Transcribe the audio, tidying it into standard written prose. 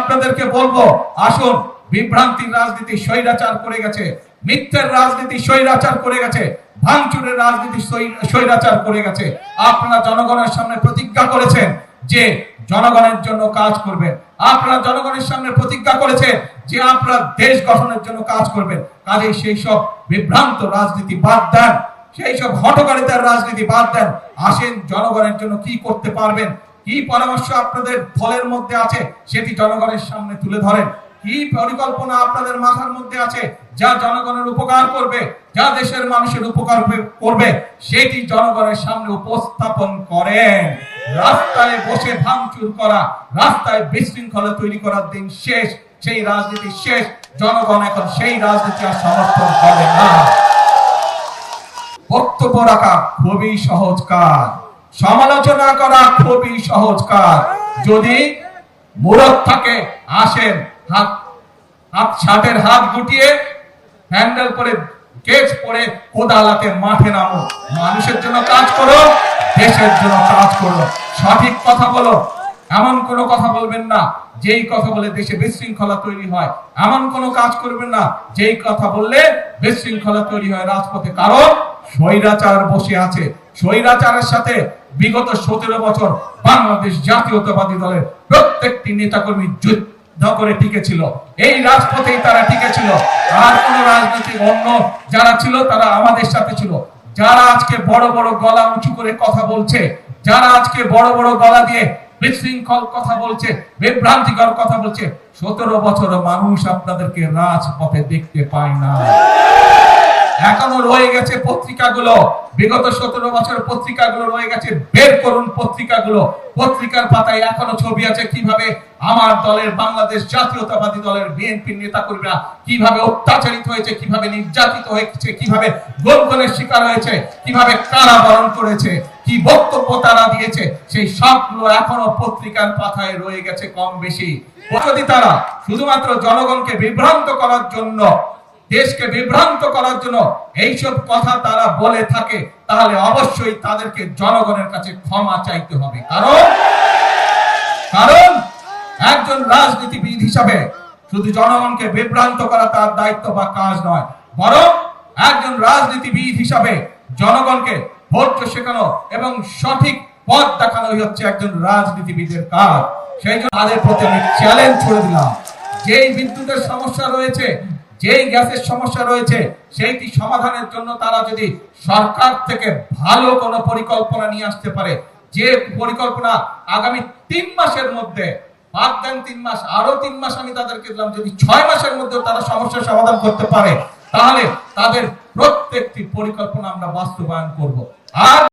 আপনাদেরকে বলবো, আসুন, বিভ্রান্তির রাজনীতি স্বৈরাচার করে গেছে, মিথ্যার রাজনীতি স্বৈরাচার করে গেছে, ভাঙচুরের রাজনীতি স্বৈরাচার করে গেছে। আপনারা জনগণের সামনে প্রতিজ্ঞা করেছেন যে জনগণের জন্য কাজ করবেন। আপনারা জনগণের সামনে প্রতিজ্ঞা করেছেন যে আপনারা দেশ গঠনের জন্য কাজ করবেন। কাজেই সেই সব বিভ্রান্ত রাজনীতি বাদ দেন, সেই সব হঠকারিতার রাজনীতি বাদ দেন। আসেন, জনগণের জন্য কি করতে পারবেন, কি পরামর্শ আপনাদের দলের মধ্যে আছে সেটি জনগণের সামনে তুলে ধরেন। কি পরিকল্পনা আপনাদের মাথার মধ্যে আছে যা জনগণের উপকার করবে, যা দেশের মানুষের উপকার করবে, সেটি জনগণের সামনে উপস্থাপন করেন। রাস্তায় বসে ভাঙচুর করা, রাস্তায় বিশৃঙ্খলা তৈরি করার দিন শেষ, সেই রাজনীতি শেষ। জনগণ এখন সেই রাজনীতি আর সমর্থন করে না। বক্তব্য রাখা খুবই সহজ কাজ, সমালোচনা করা খুবই সহজ কাজ। যদি মুরত থাকে, আসেন, শার্টের হাত গুটিয়ে হ্যান্ডেল করে কেস পরে কোদালাতে মাঠে নামো, মানুষের জন্য কাজ করো, দেশের জন্য কাজ করো, সঠিক কথা বলো। এমন কোনো কথা বলবেন না যেই কথা বলে দেশে বিশৃঙ্খলা তৈরি হয়। এমন কোনো কাজ করবেন না যেই কথা বললে বিশৃঙ্খলা তৈরি হয় রাজপথে। কারণ স্বৈরাচার বসে আছে। স্বৈরাচারের সাথে বিগত 17 বছর বাংলাদেশ জাতীয়তাবাদী দলের প্রত্যেকটি নেতাকর্মী যুদ্ধ করে টিকেছিল, এই রাজপথেই তারা টিকেছিল। আর কোন রাজনৈতিক অন্য যারা ছিল তারা আমাদের সাথে ছিল। যারা আজকে বড় বড় গলা উঁচু করে কথা বলছে, যারা আজকে বড় বড় গলা দিয়ে বিশৃঙ্খল কথা বলছে, বিভ্রান্তিকর কথা বলছে, 17 বছর মানুষ আপনাদেরকে রাজপথে দেখতে পায় না। এখনো রয়ে গেছে পত্রিকাগুলো, বিগত 17 বছর পত্রিকাগুলো রয়ে গেছে। বের করুন পত্রিকাগুলো, পত্রিকার পাতায় এখনো ছবি আছে কিভাবে আমার দলের, বাংলাদেশ জাতীয়তাবাদী দলের বিএনপির নেতাকর্মীরা কিভাবে অত্যাচারিত হয়েছে, কিভাবে নির্যাতিত হয়েছে, কিভাবে গোলমালের শিকার হয়েছে, কিভাবে কারাবরণ করেছে, কি বক্তব্য তারা দিয়েছে, সেই সবগুলো এখনো পত্রিকার পাতায় রয়ে গেছে কম বেশি। যদি তারা শুধুমাত্র জনগণকে বিভ্রান্ত করার জন্য, দেশকে বিভ্রান্ত করার জন্য এইসব কথা তারা বলে থাকে, তাহলে অবশ্যই তাদেরকে জনগণের কাছে ক্ষমা চাইতে হবে। কারণ একজন রাজনীতিবিদ হিসাবে শুধু জনগণকে বিভ্রান্ত করা তার দায়িত্ব বা কাজ নয়, বরং একজন রাজনীতিবিদ হিসাবে জনগণকে ধৈর্য শেখানো এবং সঠিক পথ দেখানোই হচ্ছে একজন রাজনীতিবিদের কাজ। সেই জন্য তাদের প্রতি আমি চ্যালেঞ্জ ছুড়ে দিলাম, যেই বিদ্যুতের সমস্যা রয়েছে, যেই গ্যাসের সমস্যা রয়েছে, সেইটি সমাধানের জন্য তারা যদি সরকার থেকে ভালো কোনো পরিকল্পনা নিয়ে আসতে পারে, যে পরিকল্পনা আগামী 3 মাসের মধ্যে, বাদ দেন 3 মাস, আরো 3 মাস আমি তাদেরকে দিলাম, যদি 6 মাসের মধ্যে তারা সমস্যার সমাধান করতে পারে, তাহলে তাদের প্রত্যেকটি পরিকল্পনা আমরা বাস্তবায়ন করব। আর